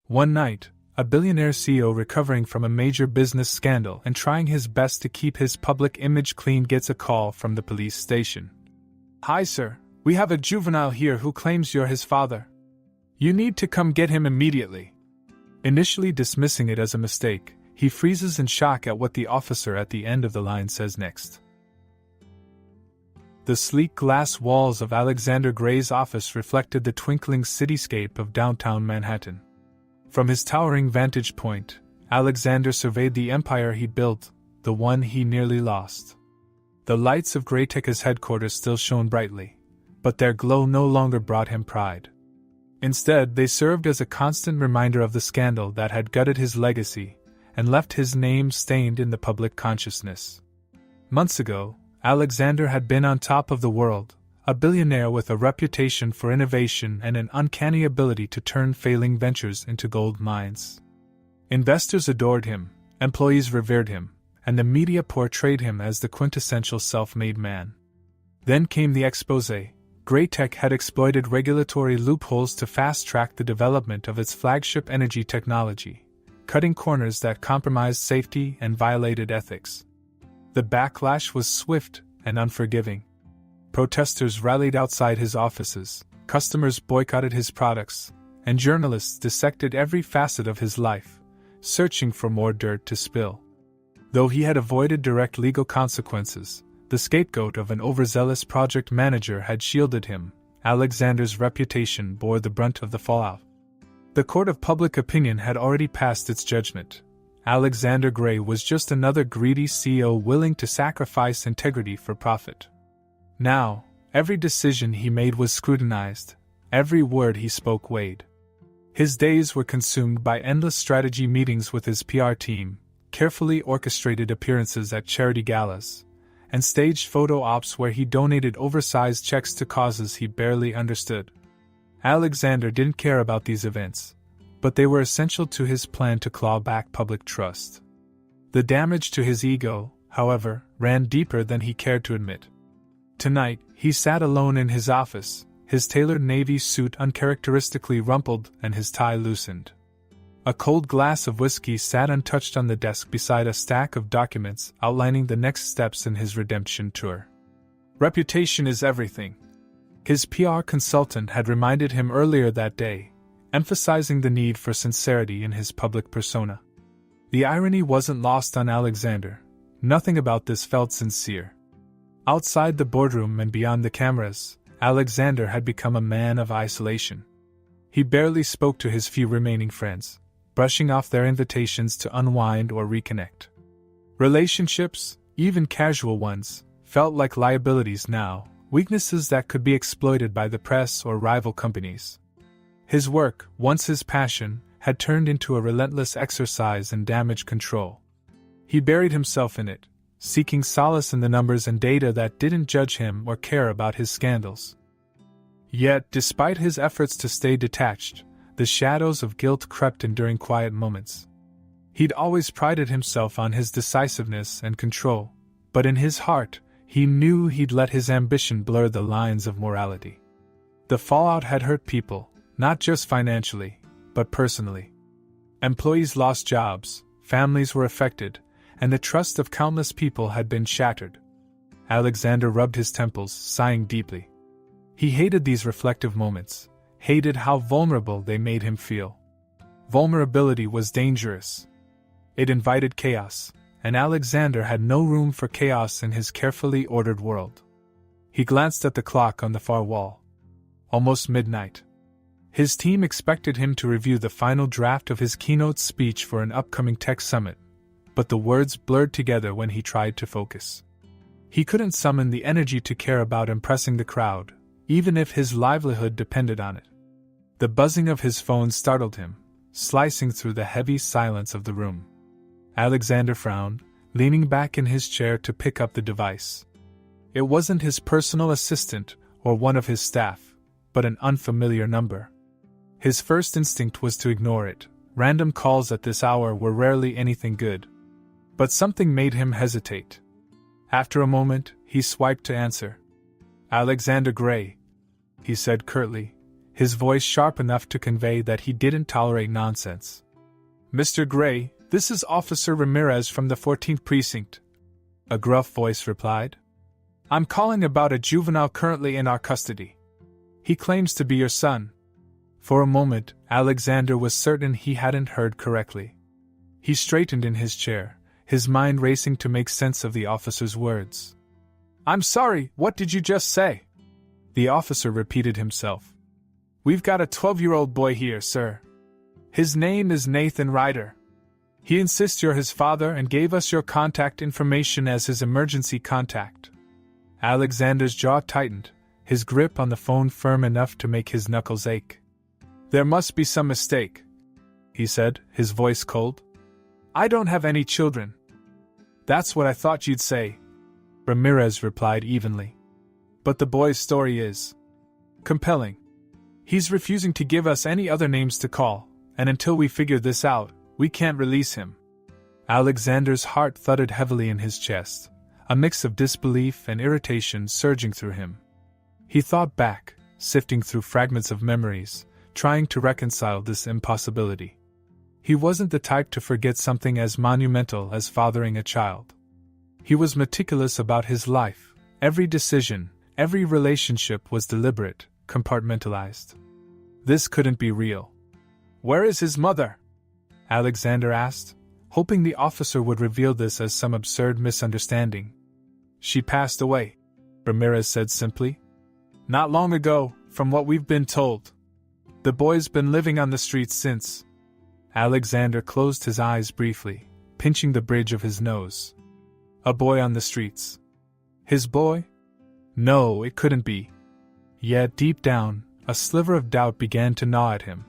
One night, a billionaire CEO recovering from a major business scandal and trying his best to keep his public image clean gets a call from the police station. "Hi sir, we have a juvenile here who claims you're his father. You need to come get him immediately." Initially dismissing it as a mistake, he freezes in shock at what the officer at the end of the line says next. The sleek glass walls of Alexander Gray's office reflected the twinkling cityscape of downtown Manhattan. From his towering vantage point, Alexander surveyed the empire he built, the one he nearly lost. The lights of Graytech's headquarters still shone brightly, but their glow no longer brought him pride. Instead, they served as a constant reminder of the scandal that had gutted his legacy and left his name stained in the public consciousness. Months ago, Alexander had been on top of the world, a billionaire with a reputation for innovation and an uncanny ability to turn failing ventures into gold mines. Investors adored him, employees revered him, and the media portrayed him as the quintessential self-made man. Then came the exposé. Graytech had exploited regulatory loopholes to fast-track the development of its flagship energy technology, cutting corners that compromised safety and violated ethics. The backlash was swift and unforgiving. Protesters rallied outside his offices, customers boycotted his products, and journalists dissected every facet of his life, searching for more dirt to spill. Though he had avoided direct legal consequences, the scapegoat of an overzealous project manager had shielded him. Alexander's reputation bore the brunt of the fallout. The court of public opinion had already passed its judgment. Alexander Gray was just another greedy CEO willing to sacrifice integrity for profit. Now, every decision he made was scrutinized, every word he spoke weighed. His days were consumed by endless strategy meetings with his PR team, carefully orchestrated appearances at charity galas, and staged photo ops where he donated oversized checks to causes he barely understood. Alexander didn't care about these events, but they were essential to his plan to claw back public trust. The damage to his ego, however, ran deeper than he cared to admit. Tonight, he sat alone in his office, his tailored navy suit uncharacteristically rumpled and his tie loosened. A cold glass of whiskey sat untouched on the desk beside a stack of documents outlining the next steps in his redemption tour. Reputation is everything. His PR consultant had reminded him earlier that day, emphasizing the need for sincerity in his public persona. The irony wasn't lost on Alexander. Nothing about this felt sincere. Outside the boardroom and beyond the cameras, Alexander had become a man of isolation. He barely spoke to his few remaining friends, brushing off their invitations to unwind or reconnect. Relationships, even casual ones, felt like liabilities now, weaknesses that could be exploited by the press or rival companies. His work, once his passion, had turned into a relentless exercise in damage control. He buried himself in it, seeking solace in the numbers and data that didn't judge him or care about his scandals. Yet, despite his efforts to stay detached, the shadows of guilt crept in during quiet moments. He'd always prided himself on his decisiveness and control, but in his heart, he knew he'd let his ambition blur the lines of morality. The fallout had hurt people, not just financially, but personally. Employees lost jobs, families were affected, and the trust of countless people had been shattered. Alexander rubbed his temples, sighing deeply. He hated these reflective moments, hated how vulnerable they made him feel. Vulnerability was dangerous. It invited chaos, and Alexander had no room for chaos in his carefully ordered world. He glanced at the clock on the far wall. Almost midnight. His team expected him to review the final draft of his keynote speech for an upcoming tech summit, but the words blurred together when he tried to focus. He couldn't summon the energy to care about impressing the crowd, even if his livelihood depended on it. The buzzing of his phone startled him, slicing through the heavy silence of the room. Alexander frowned, leaning back in his chair to pick up the device. It wasn't his personal assistant or one of his staff, but an unfamiliar number. His first instinct was to ignore it. Random calls at this hour were rarely anything good. But something made him hesitate. After a moment, he swiped to answer. "Alexander Gray," he said curtly, his voice sharp enough to convey that he didn't tolerate nonsense. "Mr. Gray, this is Officer Ramirez from the 14th Precinct," a gruff voice replied. "I'm calling about a juvenile currently in our custody. He claims to be your son." For a moment, Alexander was certain he hadn't heard correctly. He straightened in his chair, his mind racing to make sense of the officer's words. "I'm sorry, what did you just say?" The officer repeated himself. "We've got a 12-year-old boy here, sir. His name is Nathan Ryder. He insists you're his father and gave us your contact information as his emergency contact." Alexander's jaw tightened, his grip on the phone firm enough to make his knuckles ache. "There must be some mistake," he said, his voice cold. "I don't have any children." "That's what I thought you'd say," Ramirez replied evenly. "But the boy's story is compelling. He's refusing to give us any other names to call, and until we figure this out, we can't release him." Alexander's heart thudded heavily in his chest, a mix of disbelief and irritation surging through him. He thought back, sifting through fragments of memories, trying to reconcile this impossibility. He wasn't the type to forget something as monumental as fathering a child. He was meticulous about his life. Every decision, every relationship was deliberate, compartmentalized. This couldn't be real. "Where is his mother?" Alexander asked, hoping the officer would reveal this as some absurd misunderstanding. "She passed away," Ramirez said simply. "Not long ago, from what we've been told. The boy's been living on the streets since." Alexander closed his eyes briefly, pinching the bridge of his nose. A boy on the streets. His boy? No, it couldn't be. Yet deep down, a sliver of doubt began to gnaw at him.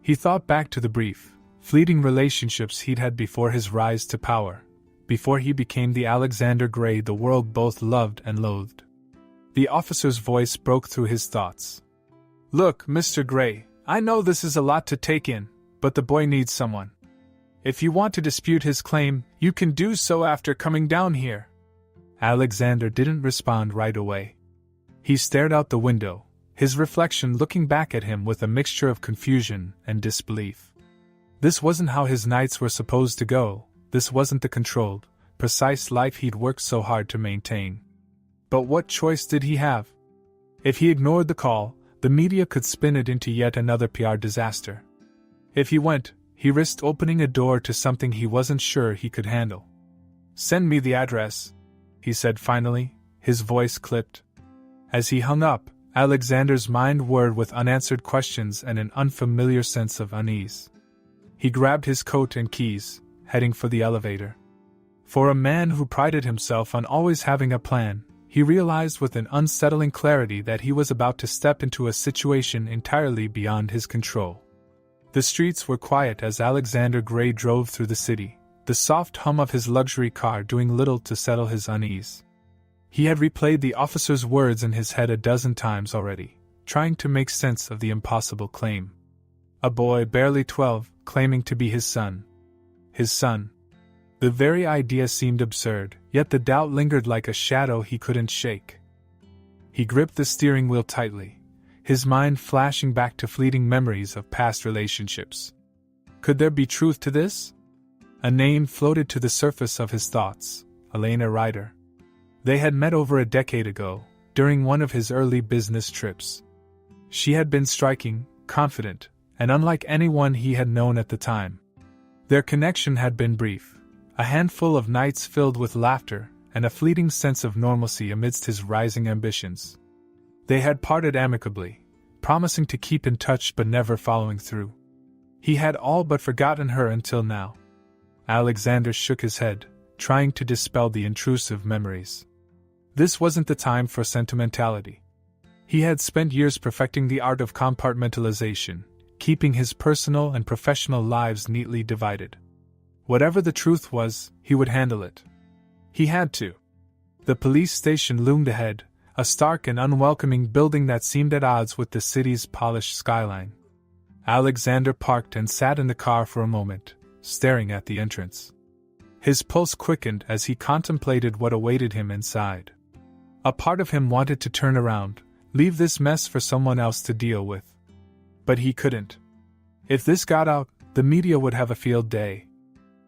He thought back to the brief, fleeting relationships he'd had before his rise to power, before he became the Alexander Gray the world both loved and loathed. The officer's voice broke through his thoughts. "Look, Mr. Gray, I know this is a lot to take in, but the boy needs someone. If you want to dispute his claim, you can do so after coming down here." Alexander didn't respond right away. He stared out the window, his reflection looking back at him with a mixture of confusion and disbelief. This wasn't how his nights were supposed to go, this wasn't the controlled, precise life he'd worked so hard to maintain. But what choice did he have? If he ignored the call, the media could spin it into yet another PR disaster. If he went, he risked opening a door to something he wasn't sure he could handle. "Send me the address," he said finally, his voice clipped. As he hung up, Alexander's mind whirred with unanswered questions and an unfamiliar sense of unease. He grabbed his coat and keys, heading for the elevator. For a man who prided himself on always having a plan, he realized with an unsettling clarity that he was about to step into a situation entirely beyond his control. The streets were quiet as Alexander Gray drove through the city, the soft hum of his luxury car doing little to settle his unease. He had replayed the officer's words in his head a dozen times already, trying to make sense of the impossible claim. A boy barely 12, claiming to be his son. His son. The very idea seemed absurd, yet the doubt lingered like a shadow he couldn't shake. He gripped the steering wheel tightly, his mind flashing back to fleeting memories of past relationships. Could there be truth to this? A name floated to the surface of his thoughts, Elena Ryder. They had met over a decade ago, during one of his early business trips. She had been striking, confident, and unlike anyone he had known at the time. Their connection had been brief, a handful of nights filled with laughter and a fleeting sense of normalcy amidst his rising ambitions. They had parted amicably, promising to keep in touch but never following through. He had all but forgotten her until now. Alexander shook his head, trying to dispel the intrusive memories. This wasn't the time for sentimentality. He had spent years perfecting the art of compartmentalization, keeping his personal and professional lives neatly divided. Whatever the truth was, he would handle it. He had to. The police station loomed ahead, a stark and unwelcoming building that seemed at odds with the city's polished skyline. Alexander parked and sat in the car for a moment, staring at the entrance. His pulse quickened as he contemplated what awaited him inside. A part of him wanted to turn around, leave this mess for someone else to deal with. But he couldn't. If this got out, the media would have a field day.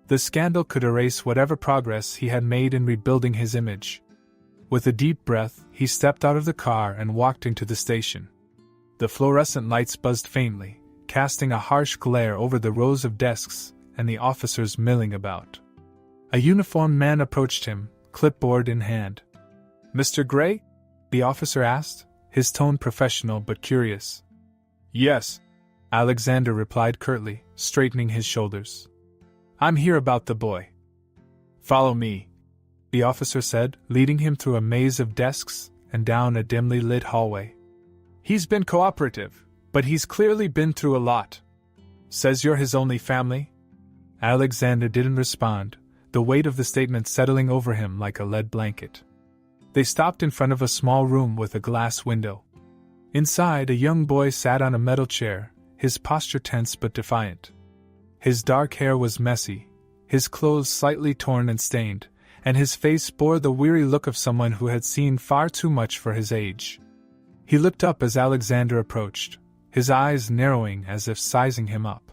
The scandal could erase whatever progress he had made in rebuilding his image. With a deep breath, he stepped out of the car and walked into the station. The fluorescent lights buzzed faintly, casting a harsh glare over the rows of desks and the officers milling about. A uniformed man approached him, clipboard in hand. "Mr. Gray?" the officer asked, his tone professional but curious. "Yes," Alexander replied curtly, straightening his shoulders. "I'm here about the boy." "Follow me," the officer said, leading him through a maze of desks and down a dimly lit hallway. "He's been cooperative, but he's clearly been through a lot. Says you're his only family?" Alexander didn't respond, the weight of the statement settling over him like a lead blanket. They stopped in front of a small room with a glass window. Inside, a young boy sat on a metal chair, his posture tense but defiant. His dark hair was messy, his clothes slightly torn and stained, and his face bore the weary look of someone who had seen far too much for his age. He looked up as Alexander approached, his eyes narrowing as if sizing him up.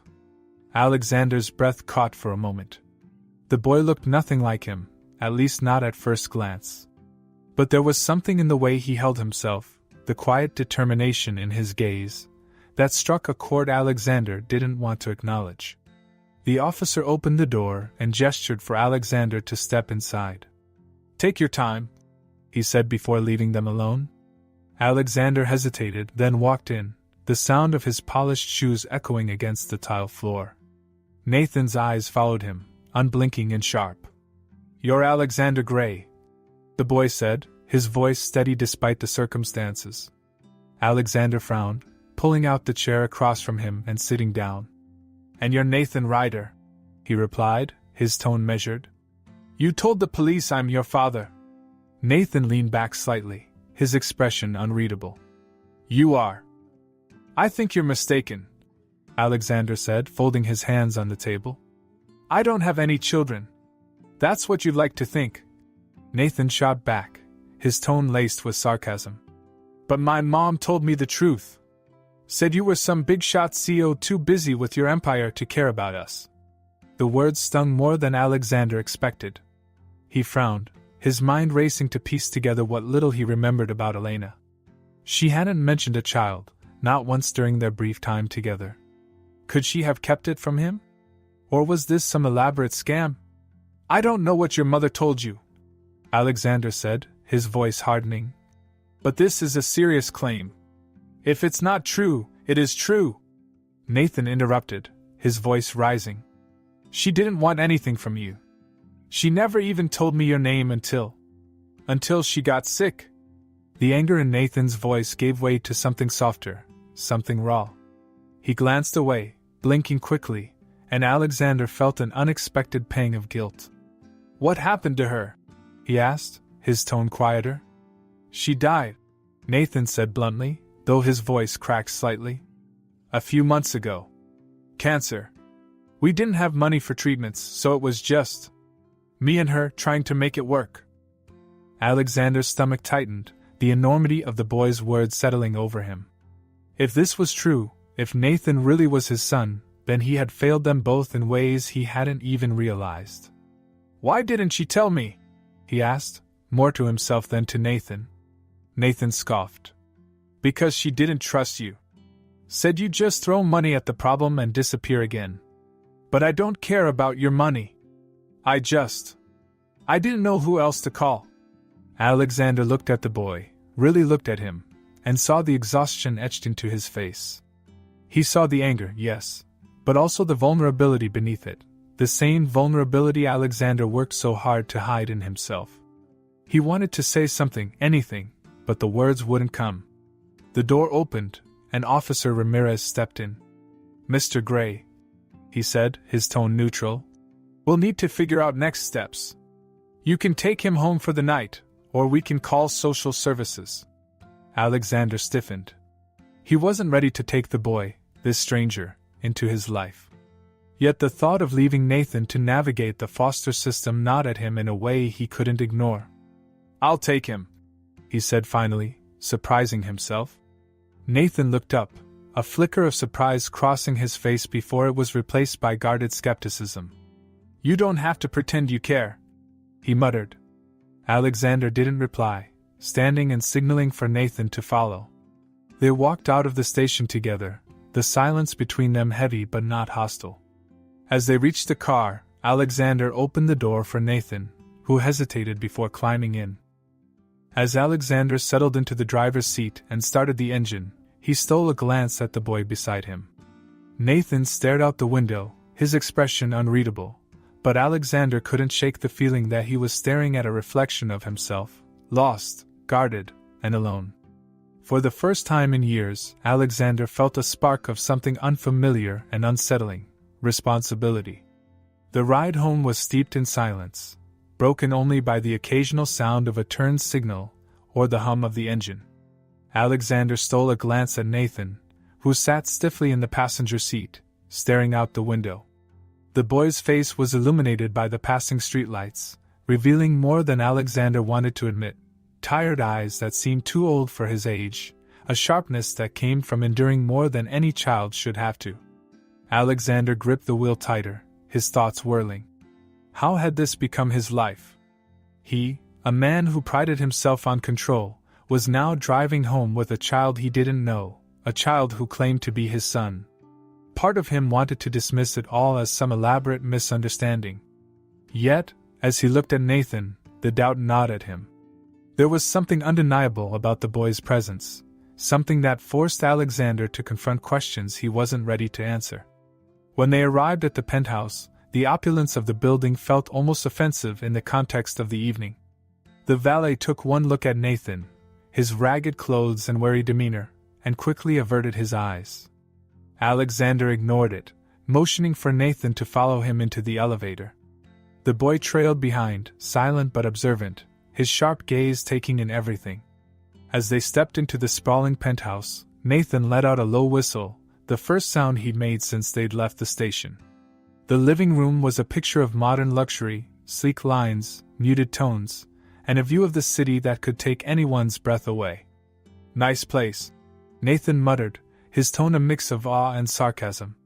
Alexander's breath caught for a moment. The boy looked nothing like him, at least not at first glance. But there was something in the way he held himself, the quiet determination in his gaze, that struck a chord Alexander didn't want to acknowledge. The officer opened the door and gestured for Alexander to step inside. "Take your time," he said before leaving them alone. Alexander hesitated, then walked in, the sound of his polished shoes echoing against the tile floor. Nathan's eyes followed him, unblinking and sharp. "You're Alexander Gray," the boy said, his voice steady despite the circumstances. Alexander frowned, pulling out the chair across from him and sitting down. "And you're Nathan Ryder," he replied, his tone measured. "You told the police I'm your father." Nathan leaned back slightly, his expression unreadable. "You are." "I think you're mistaken," Alexander said, folding his hands on the table. "I don't have any children. That's what you'd like to think." Nathan shot back, his tone laced with sarcasm. "But my mom told me the truth. Said you were some big-shot CEO too busy with your empire to care about us." The words stung more than Alexander expected. He frowned, his mind racing to piece together what little he remembered about Elena. She hadn't mentioned a child, not once during their brief time together. Could she have kept it from him? Or was this some elaborate scam? "I don't know what your mother told you," Alexander said, his voice hardening. "But this is a serious claim. If it's not true, it is true." Nathan interrupted, his voice rising. "She didn't want anything from you. She never even told me your name until she got sick." The anger in Nathan's voice gave way to something softer, something raw. He glanced away, blinking quickly, and Alexander felt an unexpected pang of guilt. "What happened to her?" he asked, his tone quieter. "She died," Nathan said bluntly, though his voice cracked slightly. "A few months ago. Cancer. We didn't have money for treatments, so it was just me and her trying to make it work." Alexander's stomach tightened, the enormity of the boy's words settling over him. If this was true, if Nathan really was his son, then he had failed them both in ways he hadn't even realized. "Why didn't she tell me?" he asked, more to himself than to Nathan. Nathan scoffed. "Because she didn't trust you. Said you just throw money at the problem and disappear again. But I don't care about your money. I didn't know who else to call." Alexander looked at the boy, really looked at him, and saw the exhaustion etched into his face. He saw the anger, yes, but also the vulnerability beneath it, the same vulnerability Alexander worked so hard to hide in himself. He wanted to say something, anything, but the words wouldn't come. The door opened, and Officer Ramirez stepped in. "Mr. Gray," he said, his tone neutral, "we'll need to figure out next steps. You can take him home for the night, or we can call social services." Alexander stiffened. He wasn't ready to take the boy, this stranger, into his life. Yet the thought of leaving Nathan to navigate the foster system gnawed at him in a way he couldn't ignore. "I'll take him," he said finally, surprising himself. Nathan looked up, a flicker of surprise crossing his face before it was replaced by guarded skepticism. "You don't have to pretend you care," he muttered. Alexander didn't reply, standing and signaling for Nathan to follow. They walked out of the station together, the silence between them heavy but not hostile. As they reached the car, Alexander opened the door for Nathan, who hesitated before climbing in. As Alexander settled into the driver's seat and started the engine, he stole a glance at the boy beside him. Nathan stared out the window, his expression unreadable, but Alexander couldn't shake the feeling that he was staring at a reflection of himself, lost, guarded, and alone. For the first time in years, Alexander felt a spark of something unfamiliar and unsettling: responsibility. The ride home was steeped in silence, broken only by the occasional sound of a turn signal or the hum of the engine. Alexander stole a glance at Nathan, who sat stiffly in the passenger seat, staring out the window. The boy's face was illuminated by the passing streetlights, revealing more than Alexander wanted to admit: tired eyes that seemed too old for his age, a sharpness that came from enduring more than any child should have to. Alexander gripped the wheel tighter, his thoughts whirling. How had this become his life? He, a man who prided himself on control, was now driving home with a child he didn't know, a child who claimed to be his son. Part of him wanted to dismiss it all as some elaborate misunderstanding. Yet, as he looked at Nathan, the doubt gnawed at him. There was something undeniable about the boy's presence, something that forced Alexander to confront questions he wasn't ready to answer. When they arrived at the penthouse, the opulence of the building felt almost offensive in the context of the evening. The valet took one look at Nathan, his ragged clothes and wary demeanor, and quickly averted his eyes. Alexander ignored it, motioning for Nathan to follow him into the elevator. The boy trailed behind, silent but observant, his sharp gaze taking in everything. As they stepped into the sprawling penthouse, Nathan let out a low whistle, the first sound he'd made since they'd left the station. The living room was a picture of modern luxury, sleek lines, muted tones, and a view of the city that could take anyone's breath away. "Nice place," Nathan muttered, his tone a mix of awe and sarcasm.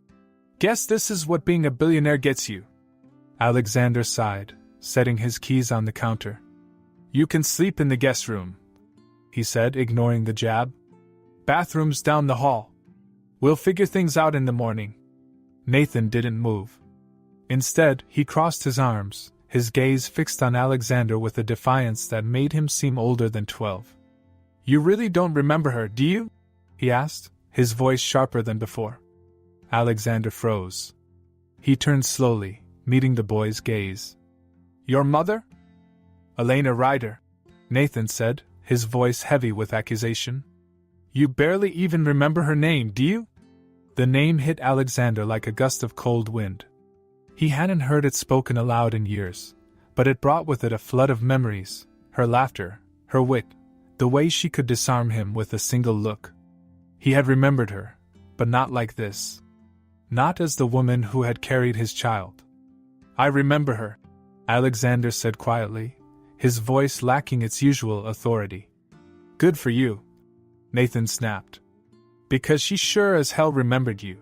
"Guess this is what being a billionaire gets you." Alexander sighed, setting his keys on the counter. "You can sleep in the guest room," he said, ignoring the jab. "Bathroom's down the hall. We'll figure things out in the morning." Nathan didn't move. Instead, he crossed his arms, his gaze fixed on Alexander with a defiance that made him seem older than 12. "You really don't remember her, do you?" he asked, his voice sharper than before. Alexander froze. He turned slowly, meeting the boy's gaze. "Your mother?" "Elena Ryder," Nathan said, his voice heavy with accusation. "You barely even remember her name, do you?" The name hit Alexander like a gust of cold wind. He hadn't heard it spoken aloud in years, but it brought with it a flood of memories: her laughter, her wit, the way she could disarm him with a single look. He had remembered her, but not like this. Not as the woman who had carried his child. "I remember her," Alexander said quietly, his voice lacking its usual authority. "Good for you," Nathan snapped. "Because she sure as hell remembered you."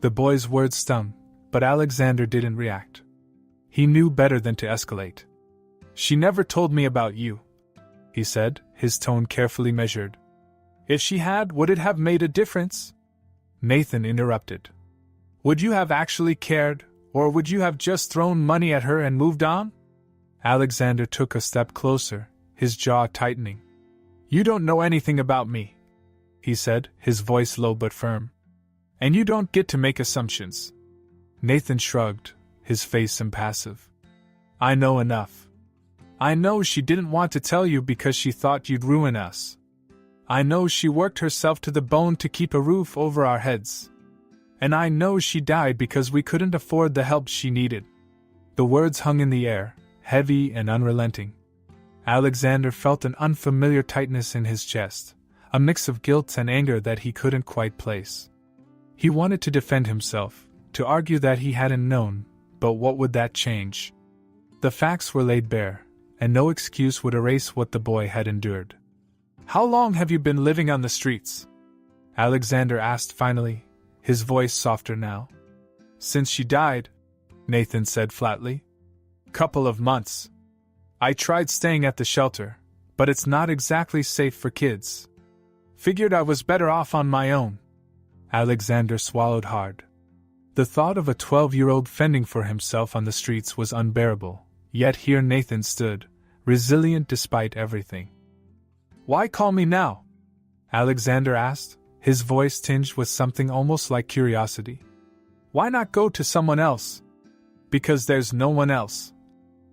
The boy's words stung, but Alexander didn't react. He knew better than to escalate. "She never told me about you," he said, his tone carefully measured. "If she had, would it have made a difference?" Nathan interrupted. "Would you have actually cared, or would you have just thrown money at her and moved on?" Alexander took a step closer, his jaw tightening. "You don't know anything about me," he said, his voice low but firm. "And you don't get to make assumptions." Nathan shrugged, his face impassive. "I know enough. I know she didn't want to tell you because she thought you'd ruin us. I know she worked herself to the bone to keep a roof over our heads. And I know she died because we couldn't afford the help she needed." The words hung in the air, heavy and unrelenting. Alexander felt an unfamiliar tightness in his chest, a mix of guilt and anger that he couldn't quite place. He wanted to defend himself, to argue that he hadn't known, but what would that change? The facts were laid bare, and no excuse would erase what the boy had endured. "How long have you been living on the streets?" Alexander asked finally, his voice softer now. Since she died, Nathan said flatly. Couple of months. I tried staying at the shelter, but it's not exactly safe for kids. Figured I was better off on my own. Alexander swallowed hard. The thought of a 12-year-old fending for himself on the streets was unbearable, yet here Nathan stood, resilient despite everything. Why call me now? Alexander asked, his voice tinged with something almost like curiosity. Why not go to someone else? Because there's no one else,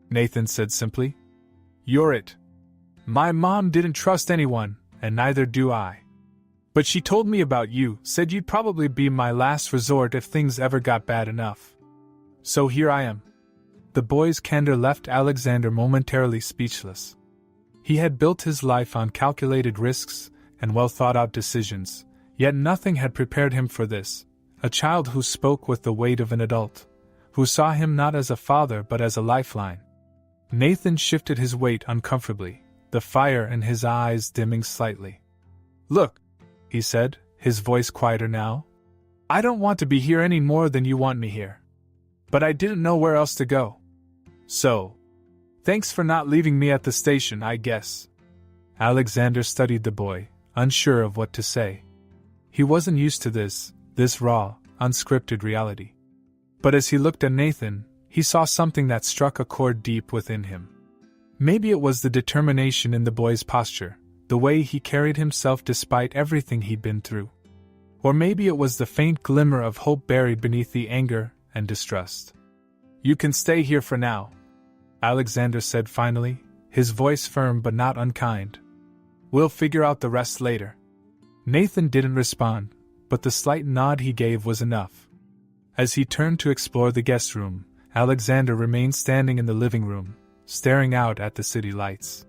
Nathan said simply. You're it. My mom didn't trust anyone, and neither do I. But she told me about you, said you'd probably be my last resort if things ever got bad enough. So here I am. The boy's candor left Alexander momentarily speechless. He had built his life on calculated risks and well-thought-out decisions, yet nothing had prepared him for this. A child who spoke with the weight of an adult, who saw him not as a father but as a lifeline. Nathan shifted his weight uncomfortably, the fire in his eyes dimming slightly. Look, he said, his voice quieter now. I don't want to be here any more than you want me here. But I didn't know where else to go. So, thanks for not leaving me at the station, I guess. Alexander studied the boy, unsure of what to say. He wasn't used to this raw, unscripted reality. But as he looked at Nathan, he saw something that struck a chord deep within him. Maybe it was the determination in the boy's posture, the way he carried himself despite everything he'd been through. Or maybe it was the faint glimmer of hope buried beneath the anger and distrust. You can stay here for now, Alexander said finally, his voice firm but not unkind. We'll figure out the rest later. Nathan didn't respond, but the slight nod he gave was enough. As he turned to explore the guest room, Alexander remained standing in the living room, staring out at the city lights.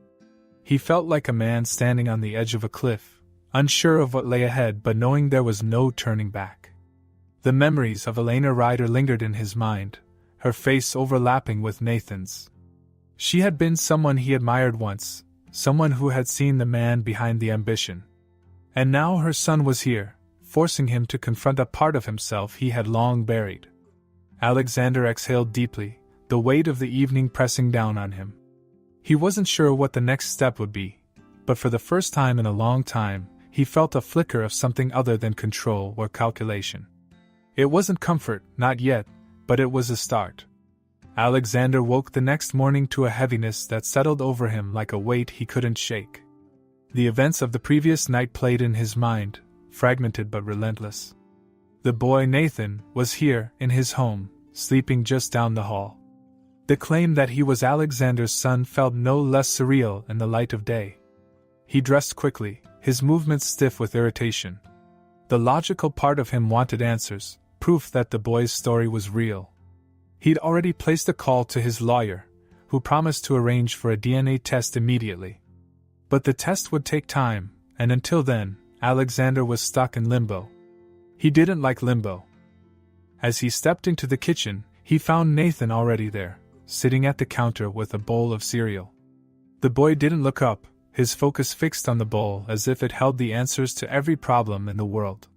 He felt like a man standing on the edge of a cliff, unsure of what lay ahead but knowing there was no turning back. The memories of Elena Ryder lingered in his mind, her face overlapping with Nathan's. She had been someone he admired once, someone who had seen the man behind the ambition. And now her son was here, forcing him to confront a part of himself he had long buried. Alexander exhaled deeply, the weight of the evening pressing down on him. He wasn't sure what the next step would be, but for the first time in a long time, he felt a flicker of something other than control or calculation. It wasn't comfort, not yet, but it was a start. Alexander woke the next morning to a heaviness that settled over him like a weight he couldn't shake. The events of the previous night played in his mind, fragmented but relentless. The boy Nathan was here, in his home, sleeping just down the hall. The claim that he was Alexander's son felt no less surreal in the light of day. He dressed quickly, his movements stiff with irritation. The logical part of him wanted answers, proof that the boy's story was real. He'd already placed a call to his lawyer, who promised to arrange for a DNA test immediately. But the test would take time, and until then, Alexander was stuck in limbo. He didn't like limbo. As he stepped into the kitchen, he found Nathan already there, sitting at the counter with a bowl of cereal. The boy didn't look up, his focus fixed on the bowl as if it held the answers to every problem in the world.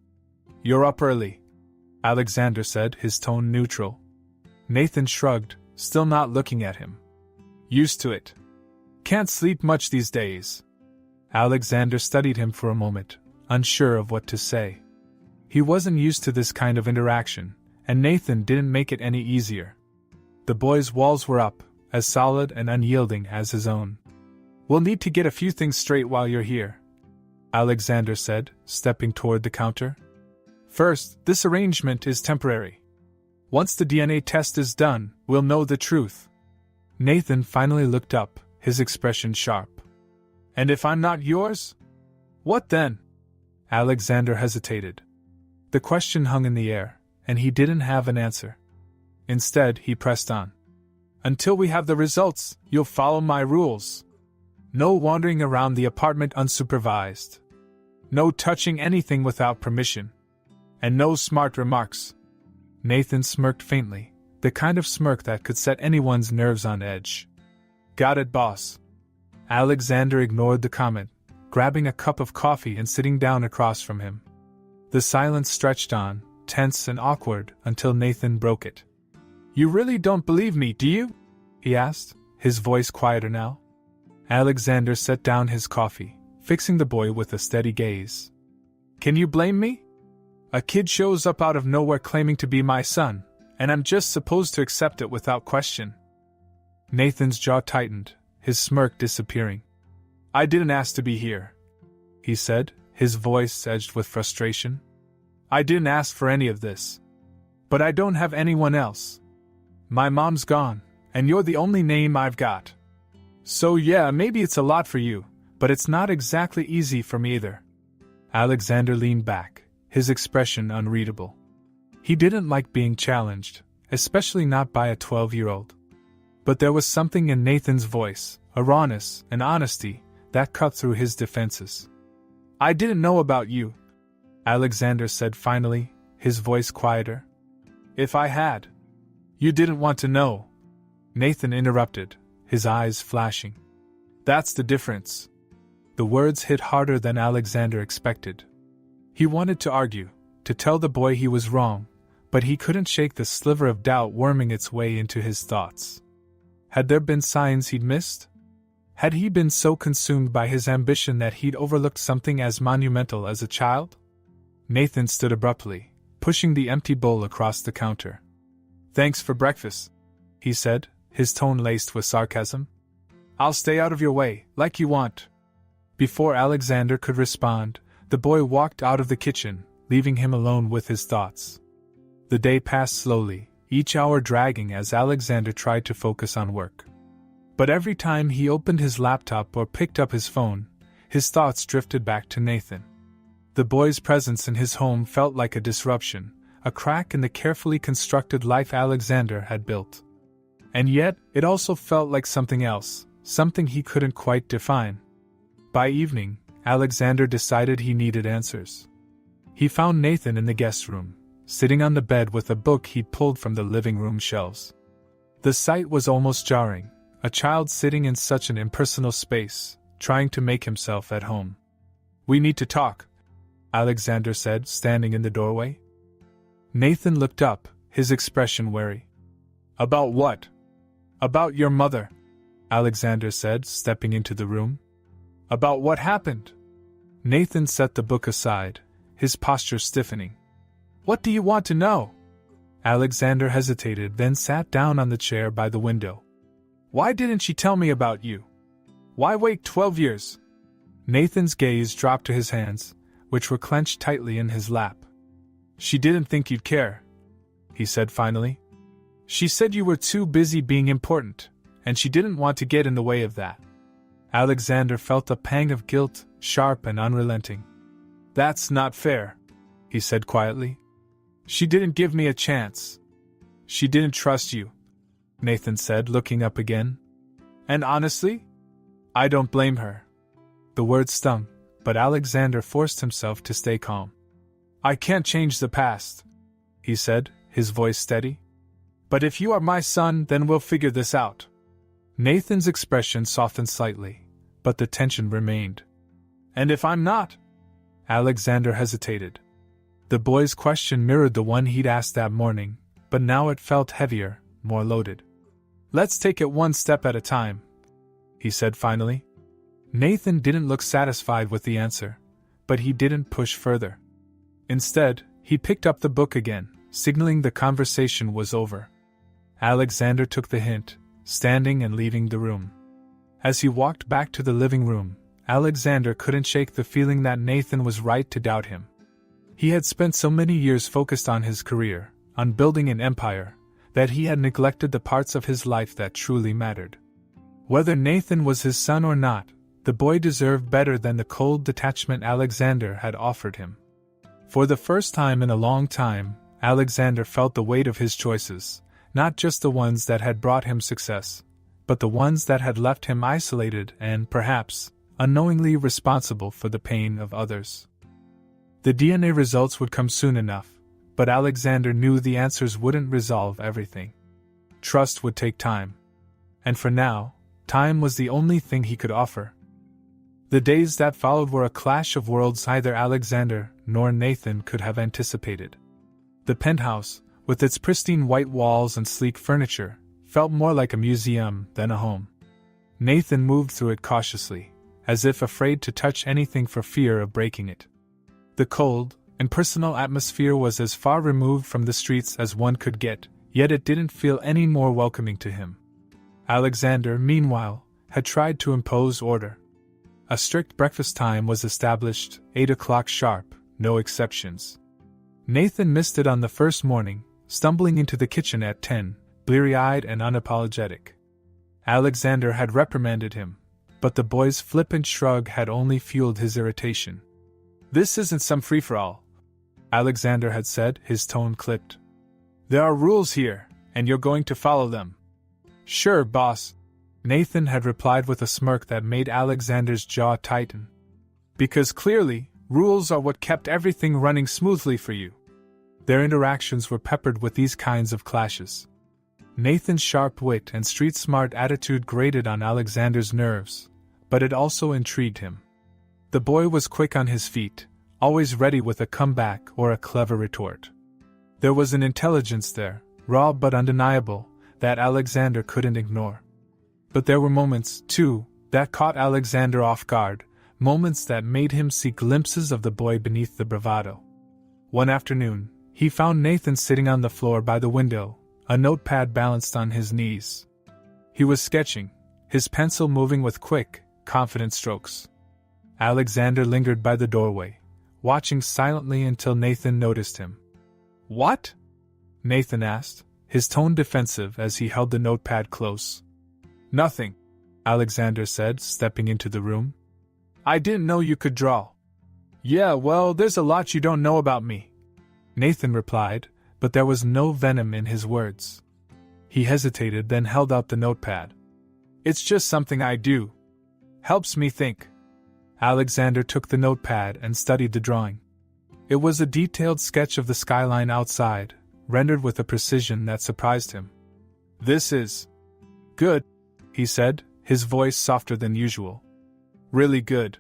You're up early, Alexander said, his tone neutral. Nathan shrugged, still not looking at him. Used to it. Can't sleep much these days. Alexander studied him for a moment, unsure of what to say. He wasn't used to this kind of interaction, and Nathan didn't make it any easier. The boy's walls were up, as solid and unyielding as his own. We'll need to get a few things straight while you're here, Alexander said, stepping toward the counter. First, this arrangement is temporary. Once the DNA test is done, we'll know the truth. Nathan finally looked up, his expression sharp. And if I'm not yours? What then? Alexander hesitated. The question hung in the air, and he didn't have an answer. Instead, he pressed on. Until we have the results, you'll follow my rules. No wandering around the apartment unsupervised. No touching anything without permission. And no smart remarks. Nathan smirked faintly, the kind of smirk that could set anyone's nerves on edge. Got it, boss. Alexander ignored the comment, grabbing a cup of coffee and sitting down across from him. The silence stretched on, tense and awkward, until Nathan broke it. "You really don't believe me, do you?" he asked, his voice quieter now. Alexander set down his coffee, fixing the boy with a steady gaze. "Can you blame me? A kid shows up out of nowhere claiming to be my son, and I'm just supposed to accept it without question." Nathan's jaw tightened, his smirk disappearing. "I didn't ask to be here," he said, his voice edged with frustration. "I didn't ask for any of this. But I don't have anyone else. My mom's gone, and you're the only name I've got. So yeah, maybe it's a lot for you, but it's not exactly easy for me either." Alexander leaned back, his expression unreadable. He didn't like being challenged, especially not by a 12-year-old. But there was something in Nathan's voice, a rawness, an honesty, that cut through his defenses. "I didn't know about you," Alexander said finally, his voice quieter. "If I had." "You didn't want to know," Nathan interrupted, his eyes flashing. "That's the difference." The words hit harder than Alexander expected. He wanted to argue, to tell the boy he was wrong, but he couldn't shake the sliver of doubt worming its way into his thoughts. Had there been signs he'd missed? Had he been so consumed by his ambition that he'd overlooked something as monumental as a child? Nathan stood abruptly, pushing the empty bowl across the counter. "Thanks for breakfast," he said, his tone laced with sarcasm. "I'll stay out of your way, like you want." Before Alexander could respond, the boy walked out of the kitchen, leaving him alone with his thoughts. The day passed slowly, each hour dragging as Alexander tried to focus on work. But every time he opened his laptop or picked up his phone, his thoughts drifted back to Nathan. The boy's presence in his home felt like a disruption, a crack in the carefully constructed life Alexander had built. And yet, it also felt like something else, something he couldn't quite define. By evening, Alexander decided he needed answers. He found Nathan in the guest room, sitting on the bed with a book he'd pulled from the living room shelves. The sight was almost jarring, a child sitting in such an impersonal space, trying to make himself at home. "We need to talk," Alexander said, standing in the doorway. Nathan looked up, his expression wary. "About what?" "About your mother," Alexander said, stepping into the room. "About what happened?" Nathan set the book aside, his posture stiffening. "What do you want to know?" Alexander hesitated, then sat down on the chair by the window. "Why didn't she tell me about you? Why wait 12 years? Nathan's gaze dropped to his hands, which were clenched tightly in his lap. "She didn't think you'd care," he said finally. "She said you were too busy being important, and she didn't want to get in the way of that." Alexander felt a pang of guilt, sharp and unrelenting. "That's not fair," he said quietly. "She didn't give me a chance. She didn't trust you," Nathan said, looking up again. "And honestly, I don't blame her." The words stung, but Alexander forced himself to stay calm. "I can't change the past," he said, his voice steady. "But if you are my son, then we'll figure this out." Nathan's expression softened slightly, but the tension remained. "And if I'm not?" Alexander hesitated. The boy's question mirrored the one he'd asked that morning, but now it felt heavier, more loaded. "Let's take it one step at a time," he said finally. Nathan didn't look satisfied with the answer, but he didn't push further. Instead, he picked up the book again, signaling the conversation was over. Alexander took the hint, standing and leaving the room. As he walked back to the living room, Alexander couldn't shake the feeling that Nathan was right to doubt him. He had spent so many years focused on his career, on building an empire, that he had neglected the parts of his life that truly mattered. Whether Nathan was his son or not, the boy deserved better than the cold detachment Alexander had offered him. For the first time in a long time, Alexander felt the weight of his choices, not just the ones that had brought him success, but the ones that had left him isolated and, perhaps, unknowingly responsible for the pain of others. The DNA results would come soon enough, but Alexander knew the answers wouldn't resolve everything. Trust would take time. And for now, time was the only thing he could offer. The days that followed were a clash of worlds. Either Alexander, nor Nathan could have anticipated. The penthouse, with its pristine white walls and sleek furniture, felt more like a museum than a home. Nathan moved through it cautiously, as if afraid to touch anything for fear of breaking it. The cold, impersonal atmosphere was as far removed from the streets as one could get, yet it didn't feel any more welcoming to him. Alexander, meanwhile, had tried to impose order. A strict breakfast time was established, 8 o'clock sharp, no exceptions. Nathan missed it on the first morning, stumbling into the kitchen at 10, bleary-eyed and unapologetic. Alexander had reprimanded him, but the boy's flippant shrug had only fueled his irritation. "This isn't some free-for-all," Alexander had said, his tone clipped. "There are rules here, and you're going to follow them." "Sure, boss," Nathan had replied with a smirk that made Alexander's jaw tighten. "Because clearly, rules are what kept everything running smoothly for you." Their interactions were peppered with these kinds of clashes. Nathan's sharp wit and street-smart attitude grated on Alexander's nerves, but it also intrigued him. The boy was quick on his feet, always ready with a comeback or a clever retort. There was an intelligence there, raw but undeniable, that Alexander couldn't ignore. But there were moments, too, that caught Alexander off guard, moments that made him see glimpses of the boy beneath the bravado. One afternoon, he found Nathan sitting on the floor by the window, a notepad balanced on his knees. He was sketching, his pencil moving with quick, confident strokes. Alexander lingered by the doorway, watching silently until Nathan noticed him. "What?" Nathan asked, his tone defensive as he held the notepad close. "Nothing," Alexander said, stepping into the room. "I didn't know you could draw." "Yeah, well, there's a lot you don't know about me," Nathan replied, but there was no venom in his words. He hesitated, then held out the notepad. "It's just something I do. Helps me think." Alexander took the notepad and studied the drawing. It was a detailed sketch of the skyline outside, rendered with a precision that surprised him. "This is good," he said, his voice softer than usual. "Really good."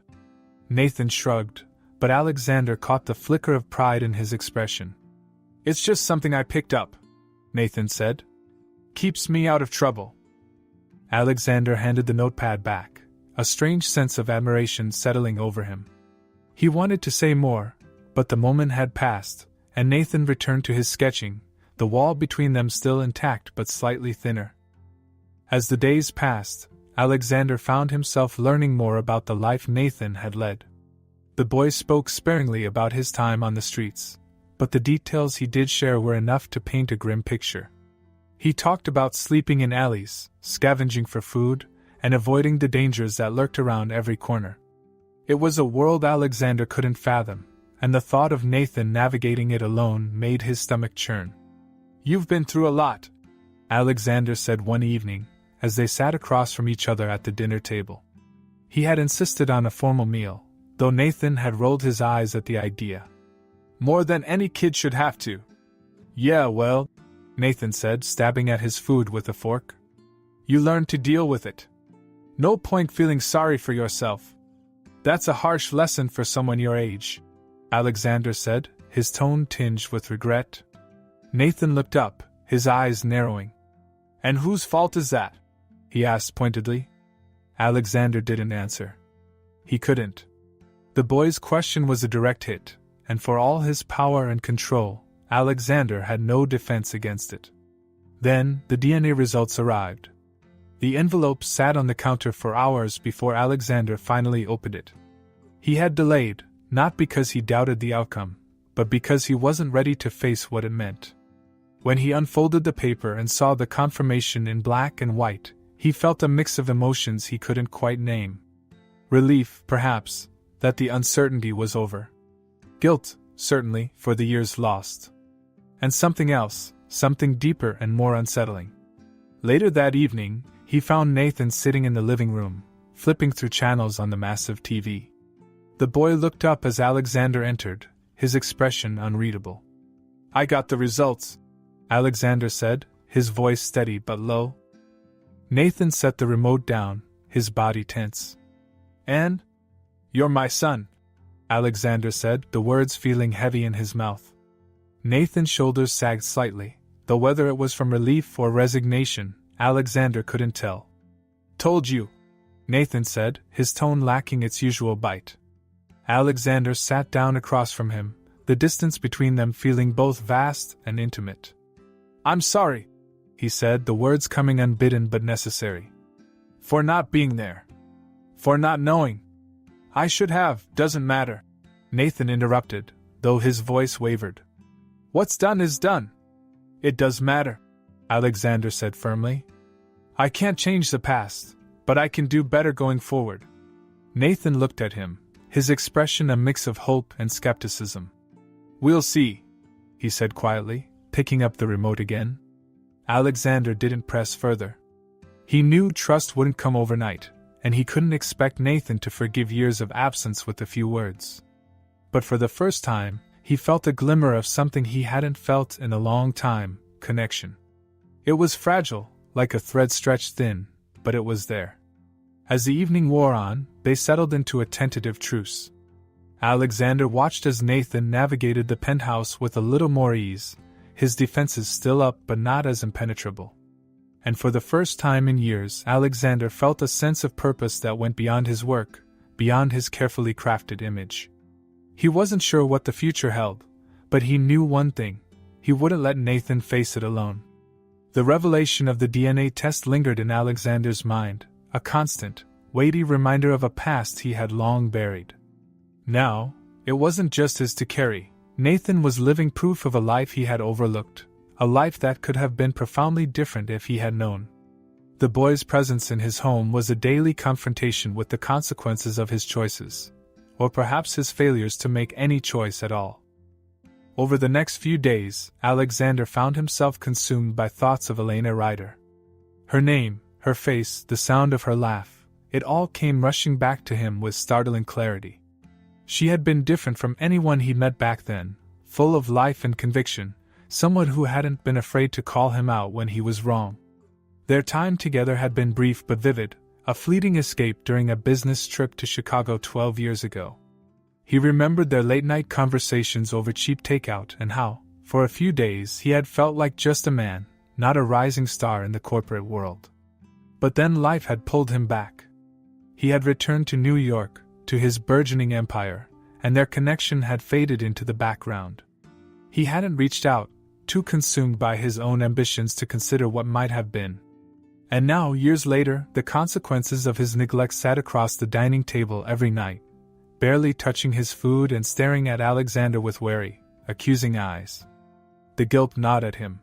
Nathan shrugged, but Alexander caught the flicker of pride in his expression. "It's just something I picked up," Nathan said. "Keeps me out of trouble." Alexander handed the notepad back, a strange sense of admiration settling over him. He wanted to say more, but the moment had passed, and Nathan returned to his sketching, the wall between them still intact but slightly thinner. As the days passed, Alexander found himself learning more about the life Nathan had led. The boy spoke sparingly about his time on the streets, but the details he did share were enough to paint a grim picture. He talked about sleeping in alleys, scavenging for food, and avoiding the dangers that lurked around every corner. It was a world Alexander couldn't fathom, and the thought of Nathan navigating it alone made his stomach churn. "You've been through a lot," Alexander said one evening, as they sat across from each other at the dinner table. He had insisted on a formal meal, though Nathan had rolled his eyes at the idea. "More than any kid should have to." "Yeah, well," Nathan said, stabbing at his food with a fork. "You learn to deal with it. No point feeling sorry for yourself." "That's a harsh lesson for someone your age," Alexander said, his tone tinged with regret. Nathan looked up, his eyes narrowing. "And whose fault is that?" he asked pointedly. Alexander didn't answer. He couldn't. The boy's question was a direct hit, and for all his power and control, Alexander had no defense against it. Then, the DNA results arrived. The envelope sat on the counter for hours before Alexander finally opened it. He had delayed, not because he doubted the outcome, but because he wasn't ready to face what it meant. When he unfolded the paper and saw the confirmation in black and white, he felt a mix of emotions he couldn't quite name. Relief, perhaps, that the uncertainty was over. Guilt, certainly, for the years lost. And something else, something deeper and more unsettling. Later that evening, he found Nathan sitting in the living room, flipping through channels on the massive TV. The boy looked up as Alexander entered, his expression unreadable. "I got the results," Alexander said, his voice steady but low. Nathan set the remote down, his body tense. "And? You're my son," Alexander said, the words feeling heavy in his mouth. Nathan's shoulders sagged slightly, though whether it was from relief or resignation, Alexander couldn't tell. Told you, Nathan said, his tone lacking its usual bite. Alexander sat down across from him, the distance between them feeling both vast and intimate. I'm sorry, he said, the words coming unbidden but necessary. For not being there. For not knowing. I should have, doesn't matter. Nathan interrupted, though his voice wavered. What's done is done. It does matter, Alexander said firmly. I can't change the past, but I can do better going forward. Nathan looked at him, his expression a mix of hope and skepticism. We'll see, he said quietly, picking up the remote again. Alexander didn't press further. He knew trust wouldn't come overnight, and he couldn't expect Nathan to forgive years of absence with a few words. But for the first time, he felt a glimmer of something he hadn't felt in a long time, connection. It was fragile, like a thread stretched thin, but it was there. As the evening wore on, they settled into a tentative truce. Alexander watched as Nathan navigated the penthouse with a little more ease, his defenses still up but not as impenetrable. And for the first time in years, Alexander felt a sense of purpose that went beyond his work, beyond his carefully crafted image. He wasn't sure what the future held, but he knew one thing: he wouldn't let Nathan face it alone. The revelation of the DNA test lingered in Alexander's mind, a constant, weighty reminder of a past he had long buried. Now, it wasn't just his to carry. Nathan was living proof of a life he had overlooked, a life that could have been profoundly different if he had known. The boy's presence in his home was a daily confrontation with the consequences of his choices, or perhaps his failures to make any choice at all. Over the next few days, Alexander found himself consumed by thoughts of Elena Ryder. Her name, her face, the sound of her laugh, it all came rushing back to him with startling clarity. She had been different from anyone he'd met back then, full of life and conviction, someone who hadn't been afraid to call him out when he was wrong. Their time together had been brief but vivid, a fleeting escape during a business trip to Chicago 12 years ago. He remembered their late-night conversations over cheap takeout and how, for a few days, he had felt like just a man, not a rising star in the corporate world. But then life had pulled him back. He had returned to New York, to his burgeoning empire, and their connection had faded into the background. He hadn't reached out, too consumed by his own ambitions to consider what might have been. And now, years later, the consequences of his neglect sat across the dining table every night, barely touching his food and staring at Alexander with wary, accusing eyes. The guilt gnawed at him.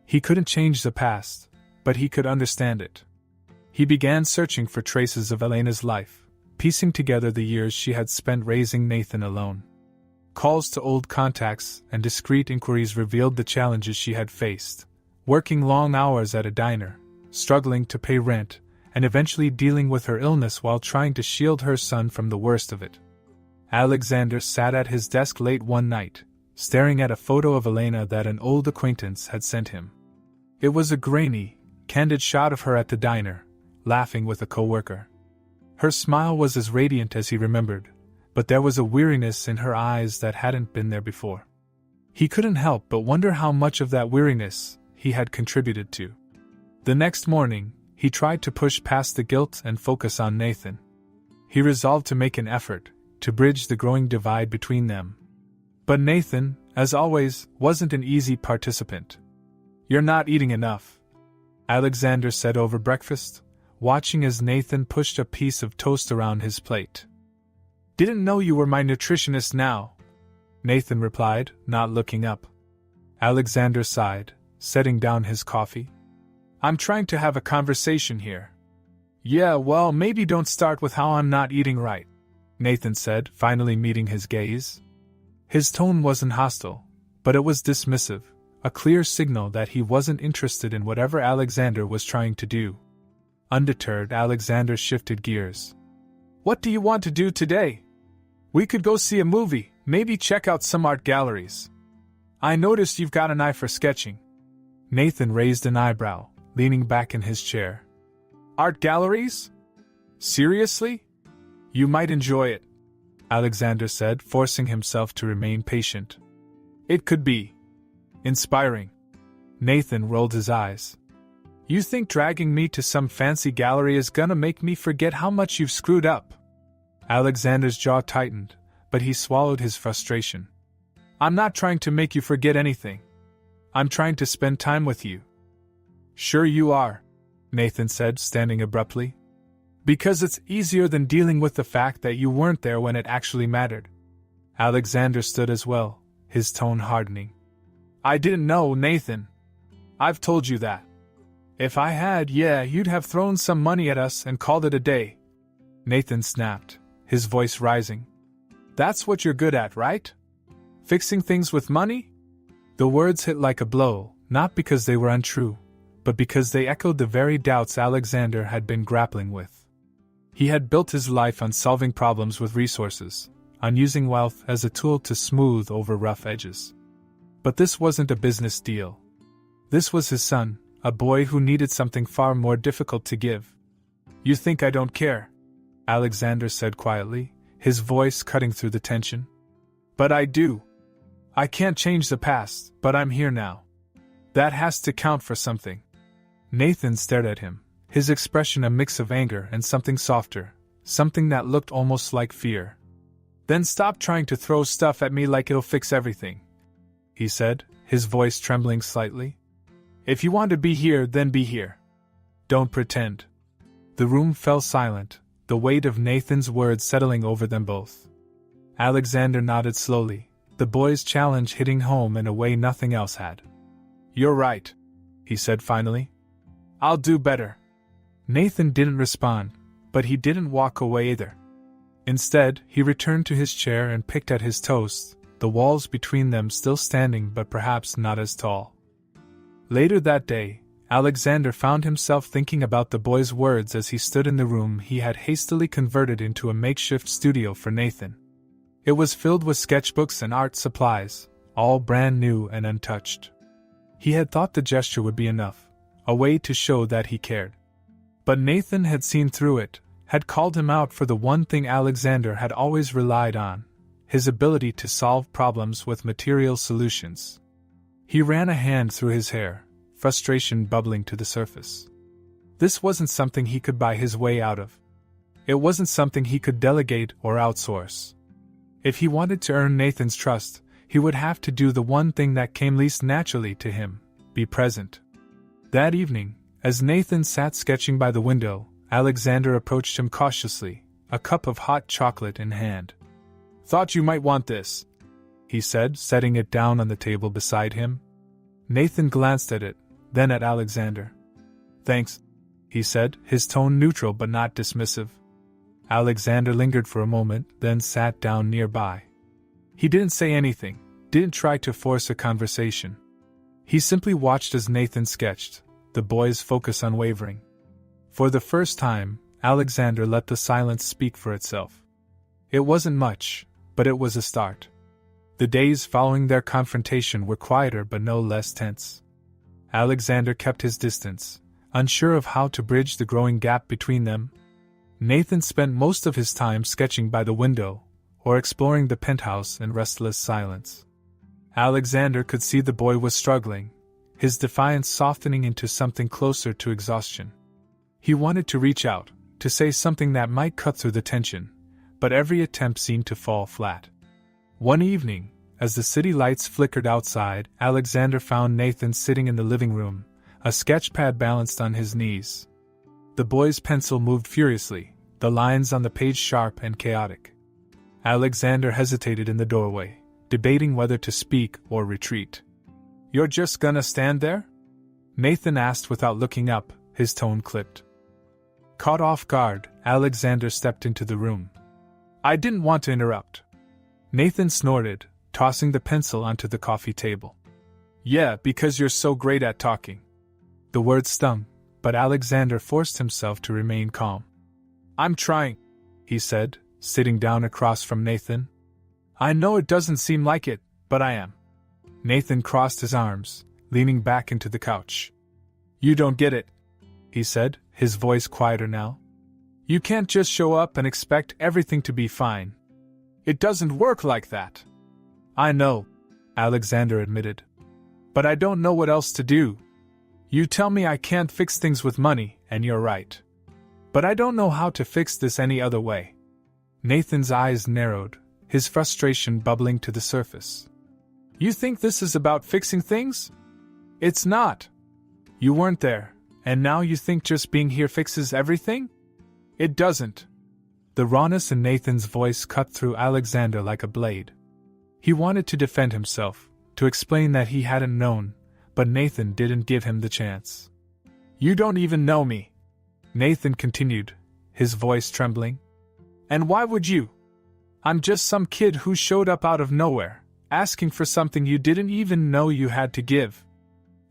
He couldn't change the past, but he could understand it. He began searching for traces of Elena's life, piecing together the years she had spent raising Nathan alone. Calls to old contacts and discreet inquiries revealed the challenges she had faced, working long hours at a diner, struggling to pay rent, and eventually dealing with her illness while trying to shield her son from the worst of it. Alexander sat at his desk late one night, staring at a photo of Elena that an old acquaintance had sent him. It was a grainy, candid shot of her at the diner, laughing with a coworker. Her smile was as radiant as he remembered, but there was a weariness in her eyes that hadn't been there before. He couldn't help but wonder how much of that weariness he had contributed to. The next morning, he tried to push past the guilt and focus on Nathan. He resolved to make an effort to bridge the growing divide between them. But Nathan, as always, wasn't an easy participant. "You're not eating enough," Alexander said over breakfast, watching as Nathan pushed a piece of toast around his plate. "Didn't know you were my nutritionist now," Nathan replied, not looking up. Alexander sighed, setting down his coffee. "I'm trying to have a conversation here." "Yeah, well, maybe don't start with how I'm not eating right," Nathan said, finally meeting his gaze. His tone wasn't hostile, but it was dismissive, a clear signal that he wasn't interested in whatever Alexander was trying to do. Undeterred, Alexander shifted gears. "What do you want to do today? We could go see a movie, maybe check out some art galleries. I noticed you've got an eye for sketching." Nathan raised an eyebrow, leaning back in his chair. "Art galleries? Seriously? You might enjoy it." Alexander said, forcing himself to remain patient. It could be inspiring. Nathan rolled his eyes. You think dragging me to some fancy gallery is gonna make me forget how much you've screwed up? Alexander's jaw tightened, but he swallowed his frustration. I'm not trying to make you forget anything. I'm trying to spend time with you. Sure you are, Nathan said, standing abruptly. Because it's easier than dealing with the fact that you weren't there when it actually mattered. Alexander stood as well, his tone hardening. I didn't know, Nathan. I've told you that. If I had, yeah, you'd have thrown some money at us and called it a day. Nathan snapped, his voice rising. That's what you're good at, right? Fixing things with money? The words hit like a blow, not because they were untrue, but because they echoed the very doubts Alexander had been grappling with. He had built his life on solving problems with resources, on using wealth as a tool to smooth over rough edges. But this wasn't a business deal. This was his son, a boy who needed something far more difficult to give. You think I don't care? Alexander said quietly, his voice cutting through the tension. But I do. I can't change the past, but I'm here now. That has to count for something. Nathan stared at him, his expression a mix of anger and something softer, something that looked almost like fear. Then stop trying to throw stuff at me like it'll fix everything, he said, his voice trembling slightly. If you want to be here, then be here. Don't pretend. The room fell silent, the weight of Nathan's words settling over them both. Alexander nodded slowly, the boy's challenge hitting home in a way nothing else had. You're right, he said finally. I'll do better. Nathan didn't respond, but he didn't walk away either. Instead, he returned to his chair and picked at his toast, the walls between them still standing but perhaps not as tall. Later that day, Alexander found himself thinking about the boy's words as he stood in the room he had hastily converted into a makeshift studio for Nathan. It was filled with sketchbooks and art supplies, all brand new and untouched. He had thought the gesture would be enough, a way to show that he cared. But Nathan had seen through it, had called him out for the one thing Alexander had always relied on, his ability to solve problems with material solutions. He ran a hand through his hair, frustration bubbling to the surface. This wasn't something he could buy his way out of. It wasn't something he could delegate or outsource. If he wanted to earn Nathan's trust, he would have to do the one thing that came least naturally to him, be present. That evening, as Nathan sat sketching by the window, Alexander approached him cautiously, a cup of hot chocolate in hand. Thought you might want this, he said, setting it down on the table beside him. Nathan glanced at it, then at Alexander. Thanks, he said, his tone neutral but not dismissive. Alexander lingered for a moment, then sat down nearby. He didn't say anything, didn't try to force a conversation. He simply watched as Nathan sketched, the boy's focus unwavering. For the first time, Alexander let the silence speak for itself. It wasn't much, but it was a start. The days following their confrontation were quieter but no less tense. Alexander kept his distance, unsure of how to bridge the growing gap between them. Nathan spent most of his time sketching by the window, or exploring the penthouse in restless silence. Alexander could see the boy was struggling, his defiance softening into something closer to exhaustion. He wanted to reach out, to say something that might cut through the tension, but every attempt seemed to fall flat. One evening, as the city lights flickered outside, Alexander found Nathan sitting in the living room, a sketchpad balanced on his knees. The boy's pencil moved furiously, the lines on the page sharp and chaotic. Alexander hesitated in the doorway, debating whether to speak or retreat. "You're just gonna stand there?" Nathan asked without looking up, his tone clipped. Caught off guard, Alexander stepped into the room. "I didn't want to interrupt." Nathan snorted, tossing the pencil onto the coffee table. "Yeah, because you're so great at talking." The words stung, but Alexander forced himself to remain calm. "I'm trying," he said, sitting down across from Nathan. "I know it doesn't seem like it, but I am." Nathan crossed his arms, leaning back into the couch. "You don't get it," he said, his voice quieter now. "You can't just show up and expect everything to be fine. It doesn't work like that. I know, Alexander admitted. But I don't know what else to do. You tell me I can't fix things with money, and you're right. But I don't know how to fix this any other way. Nathan's eyes narrowed, his frustration bubbling to the surface. You think this is about fixing things? It's not. You weren't there, and now you think just being here fixes everything? It doesn't. The rawness in Nathan's voice cut through Alexander like a blade. He wanted to defend himself, to explain that he hadn't known, but Nathan didn't give him the chance. You don't even know me, Nathan continued, his voice trembling. And why would you? I'm just some kid who showed up out of nowhere, asking for something you didn't even know you had to give.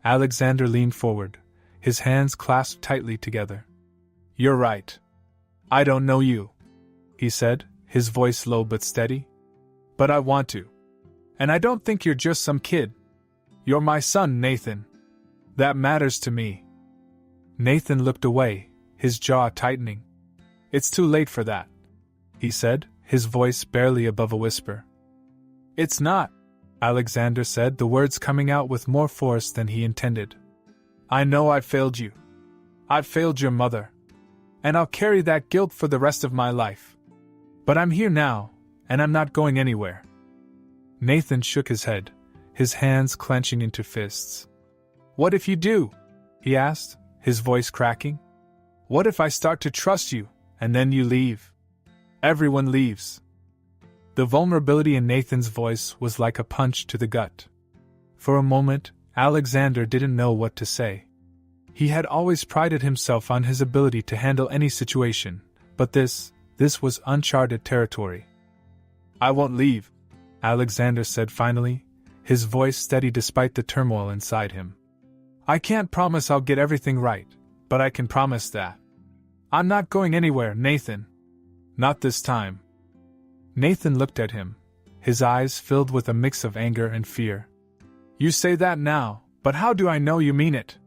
Alexander leaned forward, his hands clasped tightly together. You're right. I don't know you, he said, his voice low but steady. But I want to. And I don't think you're just some kid. You're my son, Nathan. That matters to me. Nathan looked away, his jaw tightening. It's too late for that, he said, his voice barely above a whisper. It's not, Alexander said, the words coming out with more force than he intended. I know I failed you. I failed your mother. And I'll carry that guilt for the rest of my life. But I'm here now, and I'm not going anywhere. Nathan shook his head, his hands clenching into fists. What if you do? He asked, his voice cracking. What if I start to trust you, and then you leave? Everyone leaves. The vulnerability in Nathan's voice was like a punch to the gut. For a moment, Alexander didn't know what to say. He had always prided himself on his ability to handle any situation, but this was uncharted territory. I won't leave, Alexander said finally, his voice steady despite the turmoil inside him. I can't promise I'll get everything right, but I can promise that. I'm not going anywhere, Nathan. Not this time. Nathan looked at him, his eyes filled with a mix of anger and fear. You say that now, but how do I know you mean it?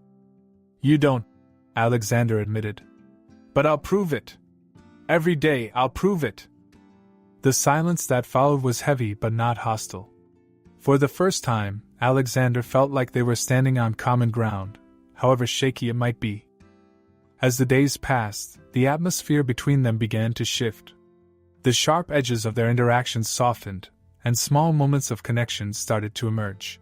You don't, Alexander admitted. But I'll prove it. Every day I'll prove it. The silence that followed was heavy but not hostile. For the first time, Alexander felt like they were standing on common ground, however shaky it might be. As the days passed, the atmosphere between them began to shift. The sharp edges of their interactions softened, and small moments of connection started to emerge.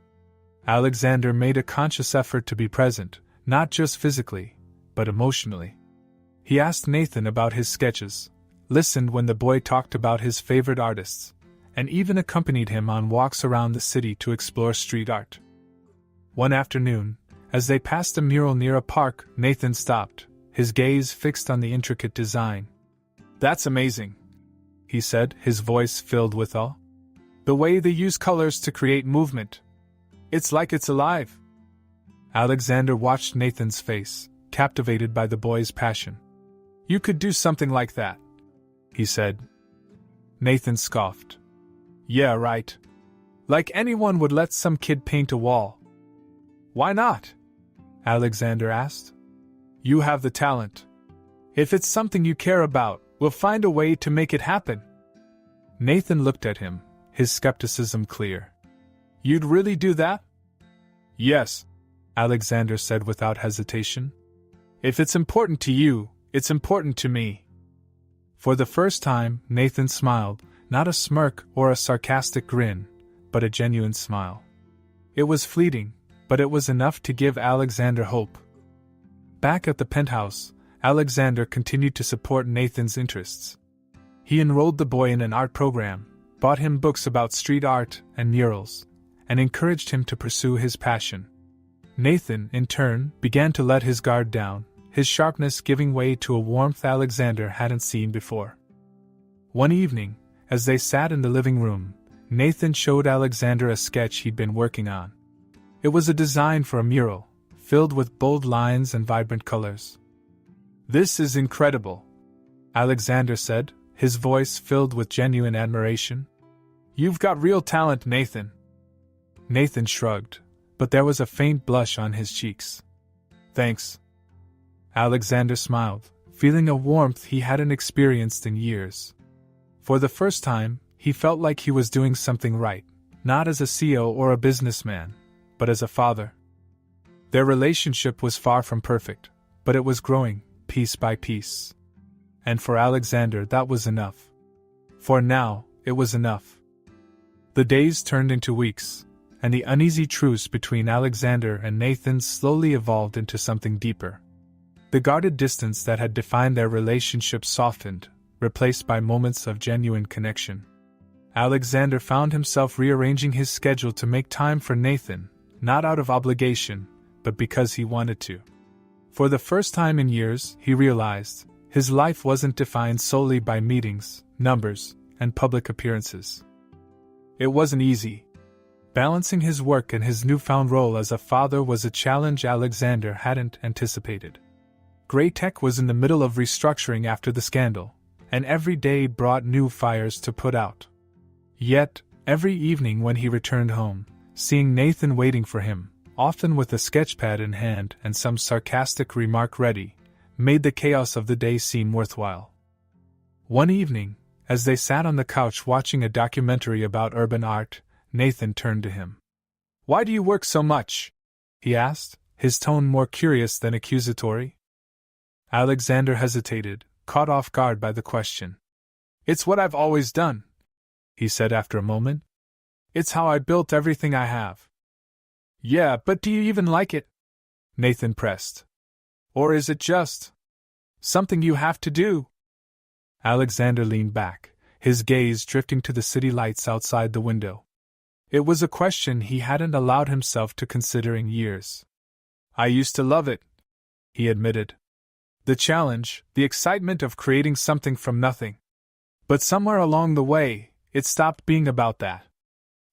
Alexander made a conscious effort to be present, not just physically, but emotionally. He asked Nathan about his sketches, listened when the boy talked about his favorite artists, and even accompanied him on walks around the city to explore street art. One afternoon, as they passed a mural near a park, Nathan stopped, his gaze fixed on the intricate design. That's amazing, he said, his voice filled with awe. The way they use colors to create movement. It's like it's alive. Alexander watched Nathan's face, captivated by the boy's passion. You could do something like that, he said. Nathan scoffed. Yeah, right. Like anyone would let some kid paint a wall. Why not? Alexander asked. You have the talent. If it's something you care about, we'll find a way to make it happen. Nathan looked at him, his skepticism clear. You'd really do that? Yes, Alexander said without hesitation. If it's important to you, it's important to me. For the first time, Nathan smiled, not a smirk or a sarcastic grin, but a genuine smile. It was fleeting, but it was enough to give Alexander hope. Back at the penthouse, Alexander continued to support Nathan's interests. He enrolled the boy in an art program, bought him books about street art and murals, and encouraged him to pursue his passion. Nathan, in turn, began to let his guard down, his sharpness giving way to a warmth Alexander hadn't seen before. One evening, as they sat in the living room, Nathan showed Alexander a sketch he'd been working on. It was a design for a mural, filled with bold lines and vibrant colors. This is incredible, Alexander said, his voice filled with genuine admiration. You've got real talent, Nathan. Nathan shrugged, but there was a faint blush on his cheeks. Thanks. Alexander smiled, feeling a warmth he hadn't experienced in years. For the first time, He felt like he was doing something right, not as a CEO or a businessman, but as a father. Their relationship was far from perfect, but it was growing, piece by piece. And for Alexander, that was enough. For now, it was enough. The days turned into weeks, and the uneasy truce between Alexander and Nathan slowly evolved into something deeper. The guarded distance that had defined their relationship softened, replaced by moments of genuine connection. Alexander found himself rearranging his schedule to make time for Nathan, not out of obligation, but because he wanted to. For the first time in years, he realized his life wasn't defined solely by meetings, numbers, and public appearances. It wasn't easy. Balancing his work and his newfound role as a father was a challenge Alexander hadn't anticipated. Grey Tech was in the middle of restructuring after the scandal, and every day brought new fires to put out. Yet, every evening when he returned home, seeing Nathan waiting for him, often with a sketchpad in hand and some sarcastic remark ready, made the chaos of the day seem worthwhile. One evening, as they sat on the couch watching a documentary about urban art, Nathan turned to him. "Why do you work so much?" he asked, his tone more curious than accusatory. Alexander hesitated, caught off guard by the question. "It's what I've always done," he said after a moment. "It's how I built everything I have." "Yeah, but do you even like it?" Nathan pressed. "Or is it just something you have to do?" Alexander leaned back, his gaze drifting to the city lights outside the window. It was a question he hadn't allowed himself to consider in years. "I used to love it," he admitted. "The challenge, the excitement of creating something from nothing. But somewhere along the way, it stopped being about that.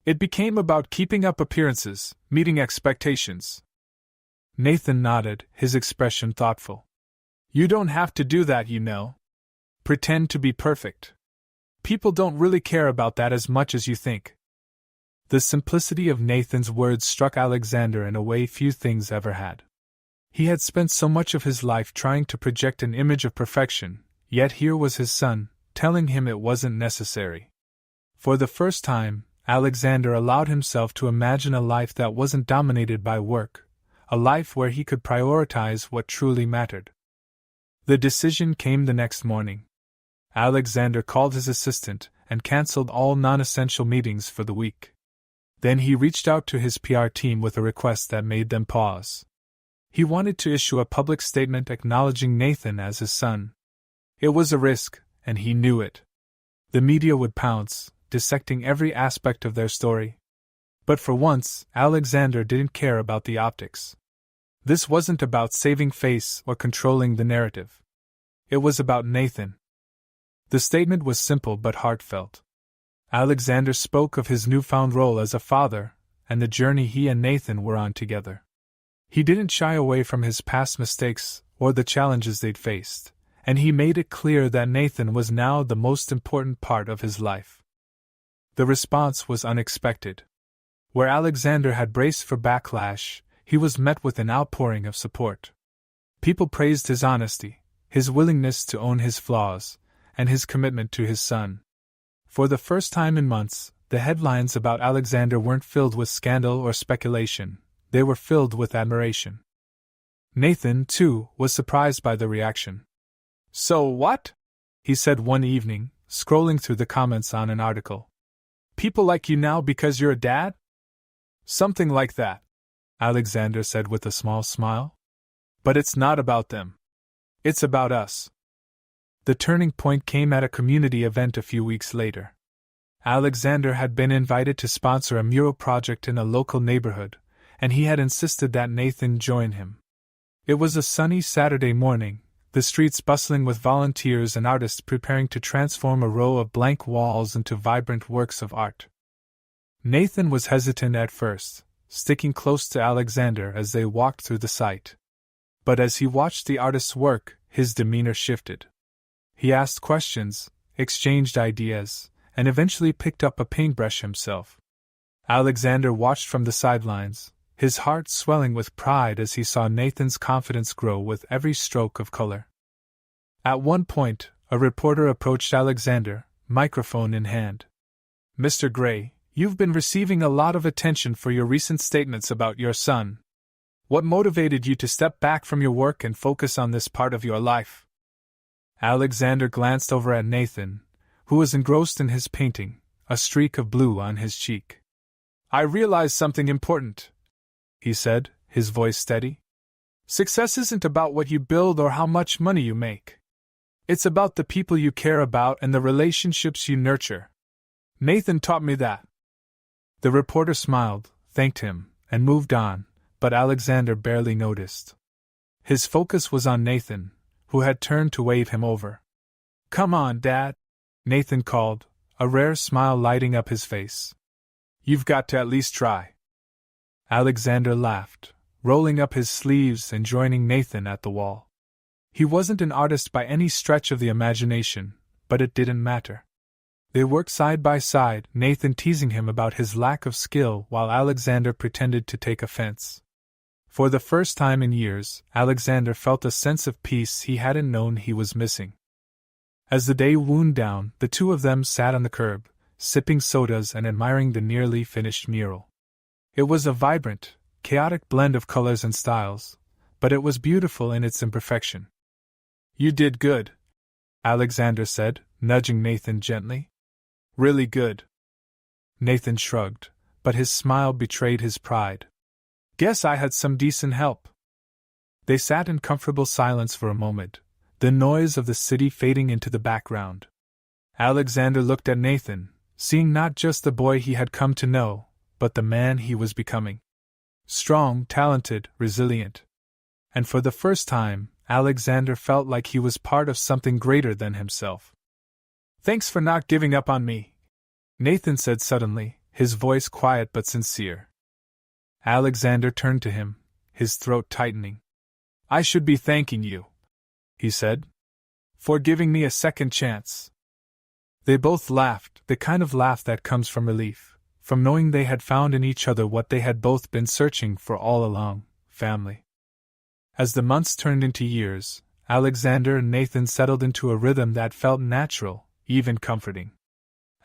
It became about keeping up appearances, meeting expectations." Nathan nodded, his expression thoughtful. "You don't have to do that, you know. Pretend to be perfect. People don't really care about that as much as you think." The simplicity of Nathan's words struck Alexander in a way few things ever had. He had spent so much of his life trying to project an image of perfection, yet here was his son, telling him it wasn't necessary. For the first time, Alexander allowed himself to imagine a life that wasn't dominated by work, a life where he could prioritize what truly mattered. The decision came the next morning. Alexander called his assistant and canceled all non-essential meetings for the week. Then he reached out to his PR team with a request that made them pause. He wanted to issue a public statement acknowledging Nathan as his son. It was a risk, and he knew it. The media would pounce, dissecting every aspect of their story. But for once, Alexander didn't care about the optics. This wasn't about saving face or controlling the narrative. It was about Nathan. The statement was simple but heartfelt. Alexander spoke of his newfound role as a father, and the journey he and Nathan were on together. He didn't shy away from his past mistakes or the challenges they'd faced, and he made it clear that Nathan was now the most important part of his life. The response was unexpected. Where Alexander had braced for backlash, he was met with an outpouring of support. People praised his honesty, his willingness to own his flaws, and his commitment to his son. For the first time in months, the headlines about Alexander weren't filled with scandal or speculation, they were filled with admiration. Nathan, too, was surprised by the reaction. "So what?" he said one evening, scrolling through the comments on an article. "People like you now because you're a dad?" "Something like that," Alexander said with a small smile. "But it's not about them. It's about us." The turning point came at a community event a few weeks later. Alexander had been invited to sponsor a mural project in a local neighborhood, and he had insisted that Nathan join him. It was a sunny Saturday morning, the streets bustling with volunteers and artists preparing to transform a row of blank walls into vibrant works of art. Nathan was hesitant at first, sticking close to Alexander as they walked through the site. But as he watched the artist's work, his demeanor shifted. He asked questions, exchanged ideas, and eventually picked up a paintbrush himself. Alexander watched from the sidelines, his heart swelling with pride as he saw Nathan's confidence grow with every stroke of color. At one point, a reporter approached Alexander, microphone in hand. Mr. Gray, you've been receiving a lot of attention for your recent statements about your son. What motivated you to step back from your work and focus on this part of your life?" Alexander glanced over at Nathan, who was engrossed in his painting, a streak of blue on his cheek. "I realized something important," he said, his voice steady. "Success isn't about what you build or how much money you make. It's about the people you care about and the relationships you nurture. Nathan taught me that." The reporter smiled, thanked him, and moved on, but Alexander barely noticed. His focus was on Nathan, who had turned to wave him over. "Come on, Dad," Nathan called, a rare smile lighting up his face. "You've got to at least try." Alexander laughed, rolling up his sleeves and joining Nathan at the wall. He wasn't an artist by any stretch of the imagination, but it didn't matter. They worked side by side, Nathan teasing him about his lack of skill while Alexander pretended to take offense. For the first time in years, Alexander felt a sense of peace he hadn't known he was missing. As the day wound down, the two of them sat on the curb, sipping sodas and admiring the nearly finished mural. It was a vibrant, chaotic blend of colors and styles, but it was beautiful in its imperfection. "You did good," Alexander said, nudging Nathan gently. "Really good." Nathan shrugged, but his smile betrayed his pride. "Guess I had some decent help." They sat in comfortable silence for a moment, the noise of the city fading into the background. Alexander looked at Nathan, seeing not just the boy he had come to know, but the man he was becoming. Strong, talented, resilient. And for the first time, Alexander felt like he was part of something greater than himself. "Thanks for not giving up on me," Nathan said suddenly, his voice quiet but sincere. Alexander turned to him, his throat tightening. "I should be thanking you," he said, "for giving me a second chance." They both laughed, the kind of laugh that comes from relief, from knowing they had found in each other what they had both been searching for all along: family. As the months turned into years, Alexander and Nathan settled into a rhythm that felt natural, even comforting.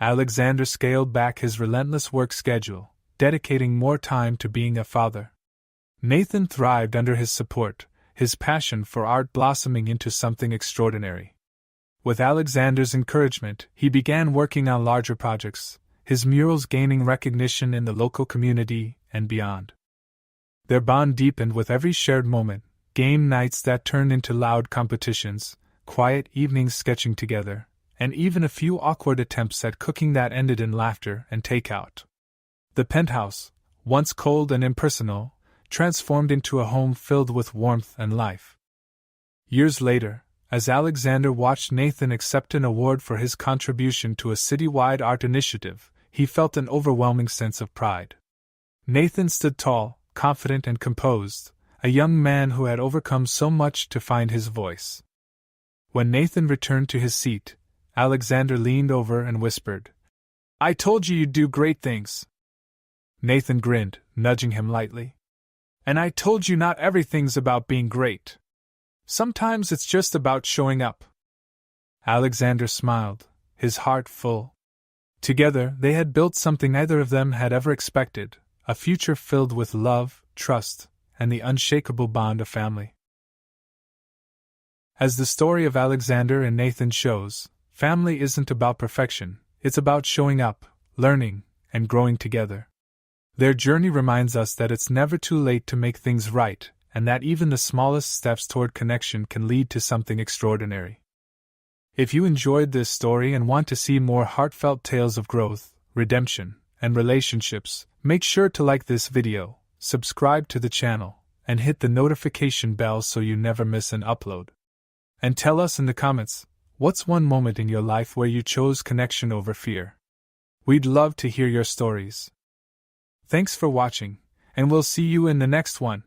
Alexander scaled back his relentless work schedule, dedicating more time to being a father. Nathan thrived under his support, his passion for art blossoming into something extraordinary. With Alexander's encouragement, he began working on larger projects, his murals gaining recognition in the local community and beyond. Their bond deepened with every shared moment, game nights that turned into loud competitions, quiet evenings sketching together, and even a few awkward attempts at cooking that ended in laughter and takeout. The penthouse, once cold and impersonal, transformed into a home filled with warmth and life. Years later, as Alexander watched Nathan accept an award for his contribution to a citywide art initiative, he felt an overwhelming sense of pride. Nathan stood tall, confident and composed, a young man who had overcome so much to find his voice. When Nathan returned to his seat, Alexander leaned over and whispered, "I told you you'd do great things." Nathan grinned, nudging him lightly. "And I told you not everything's about being great. Sometimes it's just about showing up." Alexander smiled, his heart full. Together, they had built something neither of them had ever expected, a future filled with love, trust, and the unshakable bond of family. As the story of Alexander and Nathan shows, family isn't about perfection, it's about showing up, learning, and growing together. Their journey reminds us that it's never too late to make things right, and that even the smallest steps toward connection can lead to something extraordinary. If you enjoyed this story and want to see more heartfelt tales of growth, redemption, and relationships, make sure to like this video, subscribe to the channel, and hit the notification bell so you never miss an upload. And tell us in the comments, what's one moment in your life where you chose connection over fear? We'd love to hear your stories. Thanks for watching, and we'll see you in the next one.